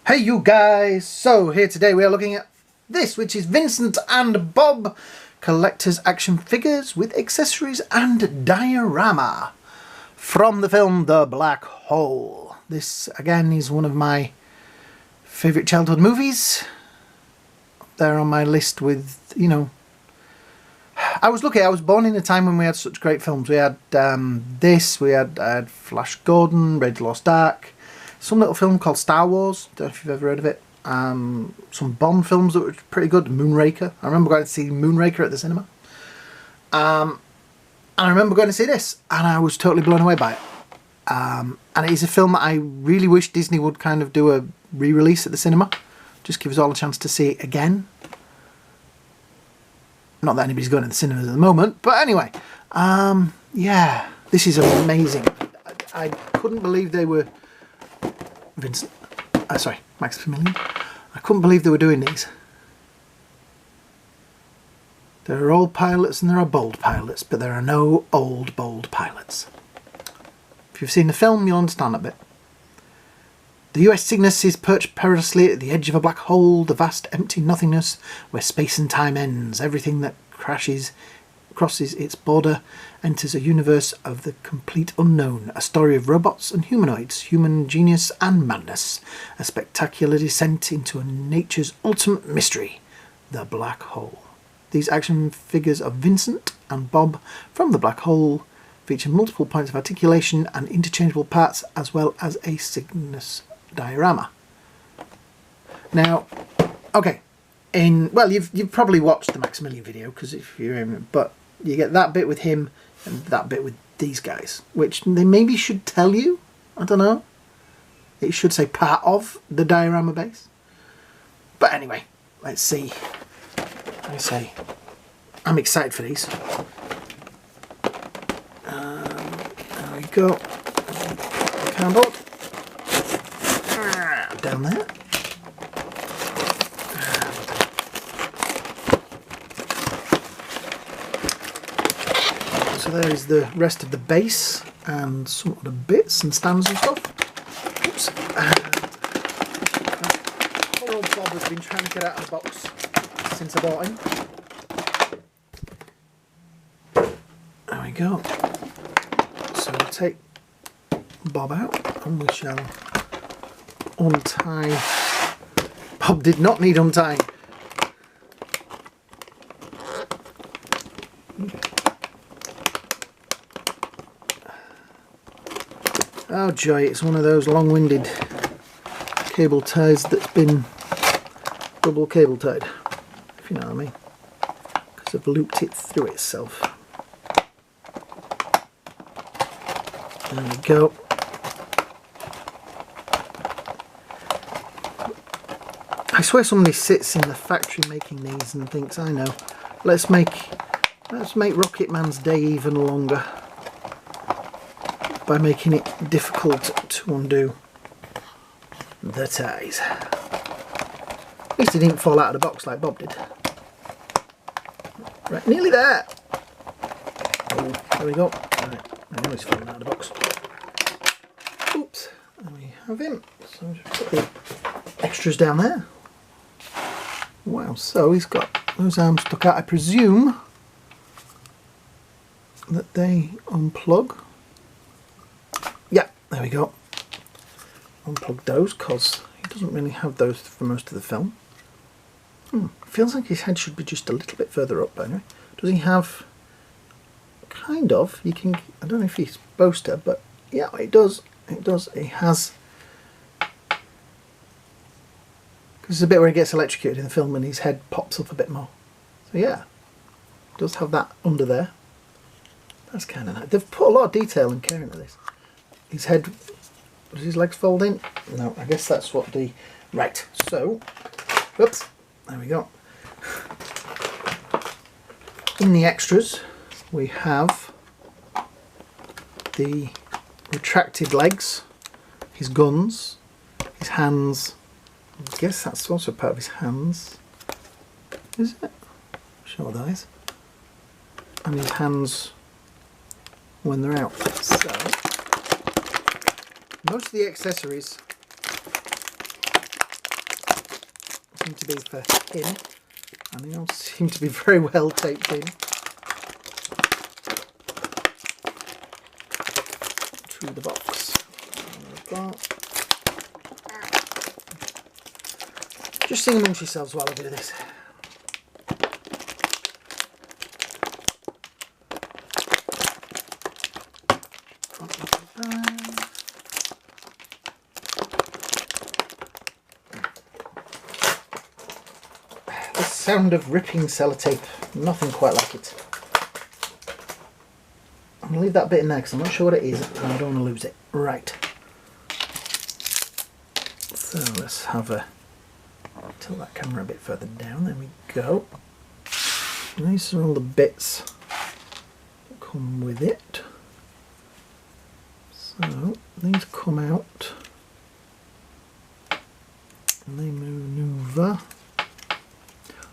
Hey you guys! So here today we are looking at this, which is Vincent and Bob collector's action figures with accessories and diorama from the film The Black Hole. This again is one of my favourite childhood movies. They're on my list with, you know, I was lucky. I was born in a time when we had such great films. We had this, I had Flash Gordon, Raiders of the Lost Ark, some little film called Star Wars, don't know if you've ever heard of it, some Bond films that were pretty good, Moonraker. I remember going to see Moonraker at the cinema. And I remember going to see this, and I was totally blown away by it. And it is a film that I really wish Disney would kind of do a re-release at the cinema. Just give us all a chance to see it again. Not that anybody's going to the cinemas at the moment, but anyway. Yeah, this is amazing. I couldn't believe they were... Vincent... sorry, Maximilion. I couldn't believe they were doing these. There are old pilots and there are bold pilots, but there are no old, bold pilots. If you've seen the film, you'll understand that bit. The US Cygnus is perched perilously at the edge of a black hole, the vast empty nothingness where space and time ends. Everything that crosses its border enters a universe of the complete unknown, a story of robots and humanoids, human genius and madness, a spectacular descent into nature's ultimate mystery, the black hole. These action figures of Vincent and Bob from the Black Hole feature multiple points of articulation and interchangeable parts, as well as a Cygnus diorama. Now, okay, well, you've probably watched the Maximilion video, because if you remember, but you get that bit with him and that bit with these guys, which they maybe should tell you. I don't know. It should say part of the diorama base. But anyway, let's see. I say, I'm excited for these. There we go. Cardboard. Down there. So there is the rest of the base and some of the bits and stands and stuff. Oops. Poor old Bob has been trying to get out of the box since I bought him. There we go. So we'll take Bob out and we shall untie. Bob did not need untying. Oh joy, it's one of those long-winded cable ties that's been double cable tied, if you know what I mean, because I've looped it through itself. There we go. I swear somebody sits in the factory making these and thinks, I know, let's make Rocketman's day even longer by making it difficult to undo the ties. At least it didn't fall out of the box like Bob did. Right, nearly there. Oh, there we go. Right, I know he's fallen out of the box. Oops, there we have him. So just put the extras down there. Wow, so he's got those arms stuck out. I presume that they unplug. Yeah, there we go. Unplug those, because he doesn't really have those for most of the film. Feels like his head should be just a little bit further up, but anyway. Does he have... kind of, you can... I don't know if he's supposed to, but yeah, it does. It does. He has... because there's a bit where he gets electrocuted in the film and his head pops up a bit more. So yeah, does have that under there. That's kind of nice. They've put a lot of detail and care into this. His head, does his legs fold in? No, I guess that's what the... Right, so, whoops, there we go. In the extras, we have the retracted legs, his guns, his hands. I guess that's also part of his hands. Is it? Sure that is. And his hands when they're out. So, most of the accessories seem to be for him, and they all seem to be very well taped in to the box. Just sing amongst yourselves while I do this. The sound of ripping sellotape, nothing quite like it. I'm going to leave that bit in there because I'm not sure what it is and I don't want to lose it. Right. So let's have a... tilt that camera a bit further down. There we go. And these are all the bits that come with it. So these come out and they maneuver.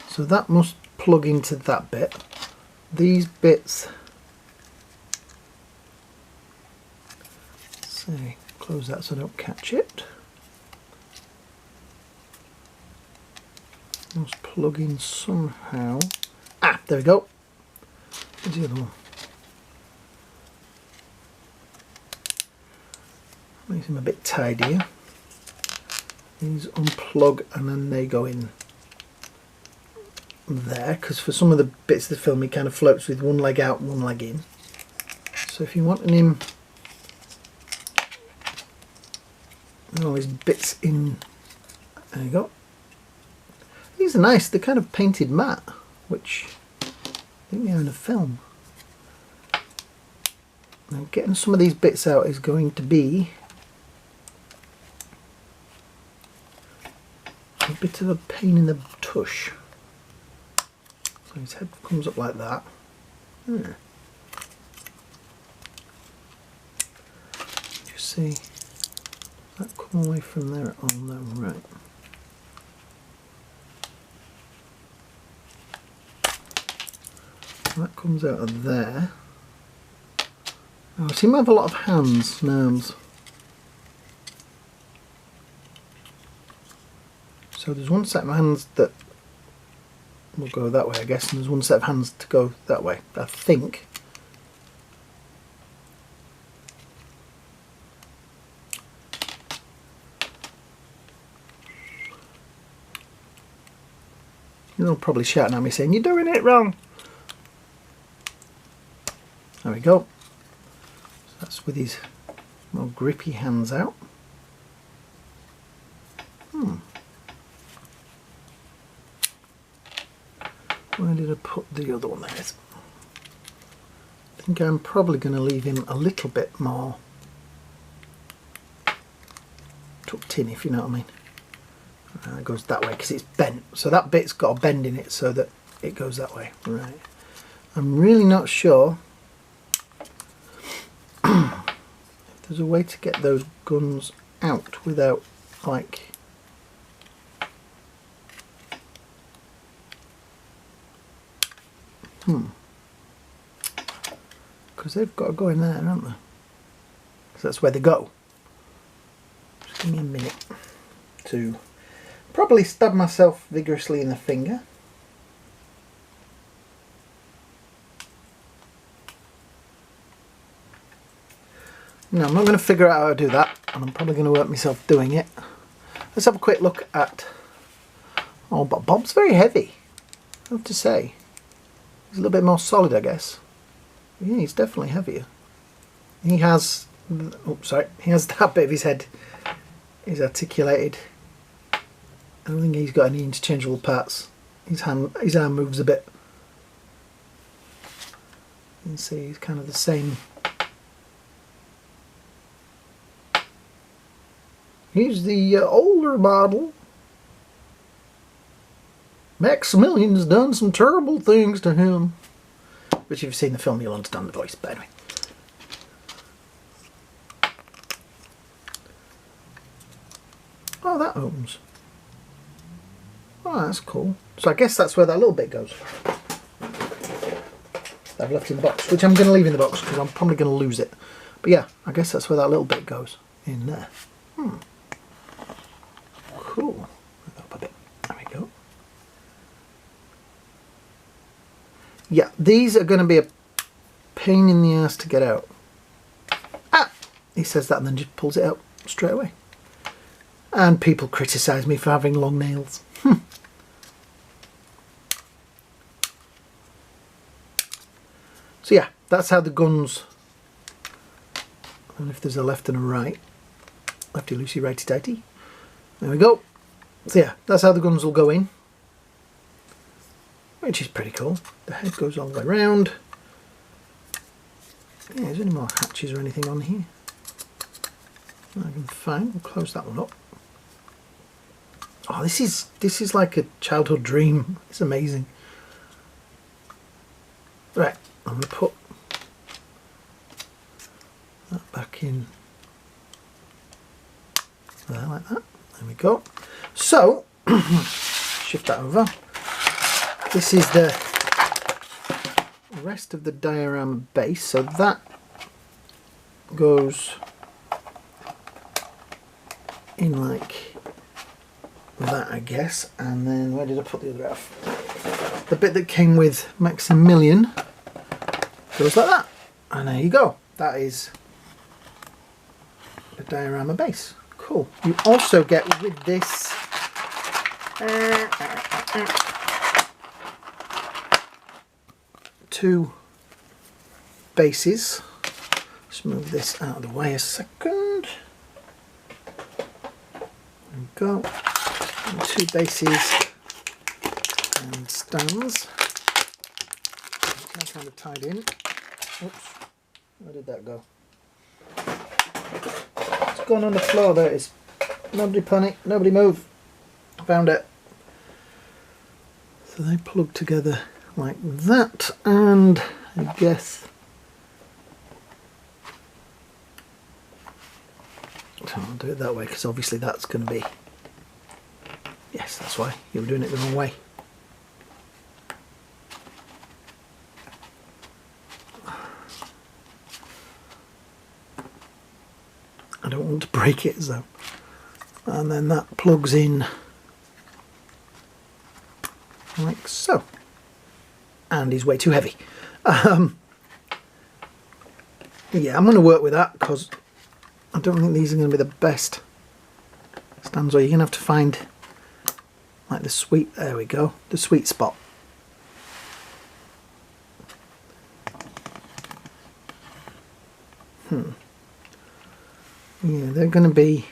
So that must plug into that bit. These bits, say, close that so I don't catch it. Must plug in somehow. Ah, there we go. Where's the other one? Makes them a bit tidier. These unplug and then they go in there, because for some of the bits of the film he kind of floats with one leg out, one leg in. So if you want him, all these bits in, there you go. These are nice, they're kind of painted matte, which I think they're in a film. Now getting some of these bits out is going to be a bit of a pain in the tush. So his head comes up like that. Just see, that come away from there? Oh no, right. That comes out of there. Oh, I seem to have a lot of hands and arms. So there's one set of hands that will go that way, I guess, and there's one set of hands to go that way, I think. You're probably shouting at me saying, "You're doing it wrong." There we go. So that's with his more grippy hands out. Where did I put the other one? There it is. I think I'm probably going to leave him a little bit more tucked in, if you know what I mean. It goes that way because it's bent. So that bit's got a bend in it so that it goes that way. Right. I'm really not sure if there's a way to get those guns out without, like, because they've got to go in there, haven't they? Because that's where they go. Just give me a minute to probably stab myself vigorously in the finger. No, I'm not going to figure out how to do that, and I'm probably going to work myself doing it. Let's have a quick look at... Oh, but Bob's very heavy, I have to say. He's a little bit more solid, I guess. Yeah, he's definitely heavier. He has... Oh, sorry. He has that bit of his head is articulated. I don't think he's got any interchangeable parts. His arm moves a bit. You can see he's kind of the same. He's the older model. Maximilion's done some terrible things to him. Which if you've seen the film you'll understand the voice, but anyway. Oh, that opens. Oh, that's cool. So I guess that's where that little bit goes. I've left in the box, which I'm going to leave in the box because I'm probably going to lose it. But yeah, I guess that's where that little bit goes. In there. Cool. Up a bit. There we go. Yeah, these are going to be a pain in the ass to get out. Ah! He says that and then just pulls it out straight away. And people criticise me for having long nails. So yeah, that's how the guns, and if there's a left and a right, lefty loosey, righty tighty, there we go. So yeah, that's how the guns will go in, which is pretty cool. The head goes all the way around. Yeah, is there any more hatches or anything on here? I can find. We'll close that one up. Oh, this is like a childhood dream. It's amazing. Right, I'm going to put that back in there like that. There we go. So, shift that over. This is the rest of the diorama base. So that goes in like that, I guess. And then where did I put the other half? The bit that came with Maximilion goes like that. And there you go. That is the diorama base. Cool. You also get with this two bases. Let's move this out of the way a second. There we go. And two bases and stands. Kind of tied in. Oops. Where did that go? It's gone on the floor. There it is. Nobody panic. Nobody move. Found it. So they plug together like that, and I guess so I'll do it that way because obviously that's going to be, yes, that's why you were doing it the wrong way. I don't want to break it, so, and then that plugs in like so. And he's way too heavy. Yeah, I'm going to work with that because I don't think these are going to be the best stands. Where you're going to have to find like the sweet, there we go, the sweet spot. Yeah, they're going to be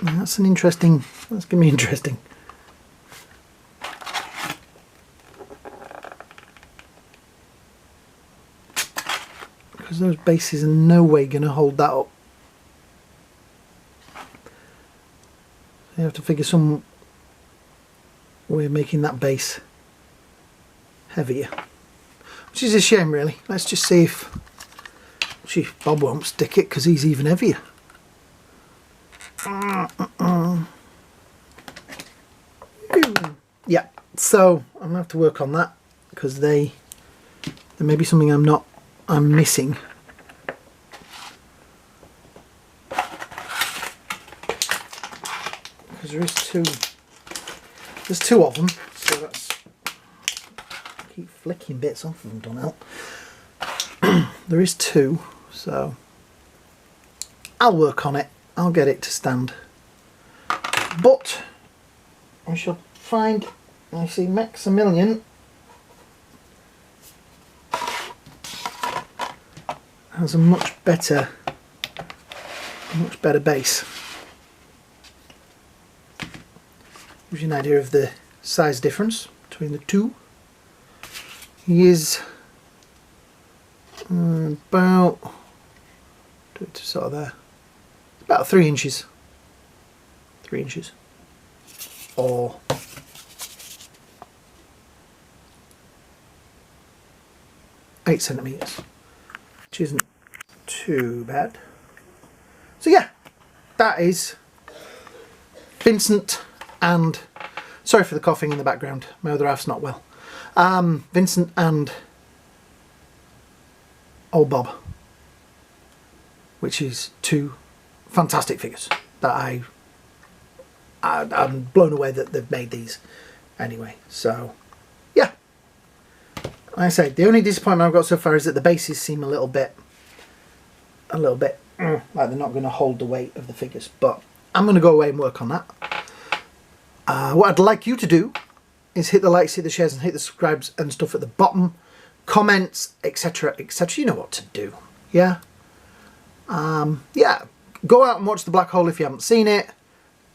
that's going to be interesting. Because those bases are no way going to hold that up. You have to figure some way of making that base heavier. Which is a shame, really. Let's just see if Bob won't stick it because he's even heavier. Yeah, so I'm gonna have to work on that because there may be something I'm missing. Because there's two of them, so that's, keep flicking bits off of them, don't help. There is two, so I'll work on it. I'll get it to stand. But I shall find, I see Maximilion has a much better base. Gives you an idea of the size difference between the two. He is about, do it to sort of there, about 3 inches. 3 inches. Or eight centimeters, which isn't too bad. So yeah, that is Vincent and, sorry for the coughing in the background, my other half's not well. Vincent and old Bob, which is two fantastic figures that I I'm blown away that they've made these anyway. So yeah, like I say, the only disappointment I've got so far is that the bases seem a little bit like they're not going to hold the weight of the figures, but I'm going to go away and work on that. What I'd like you to do is hit the likes, hit the shares, and hit the subscribes and stuff at the bottom, comments, etc, etc. You know what to do. Yeah. Yeah, go out and watch The Black Hole if you haven't seen it.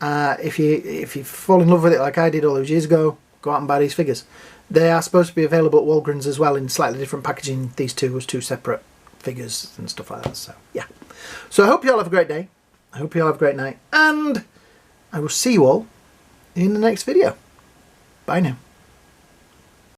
If you fall in love with it like I did all those years ago, go out and buy these figures. They are supposed to be available at Walgreens as well in slightly different packaging. These two was 2 separate figures and stuff like that. So yeah. So I hope you all have a great day. I hope you all have a great night, and I will see you all in the next video. Bye now.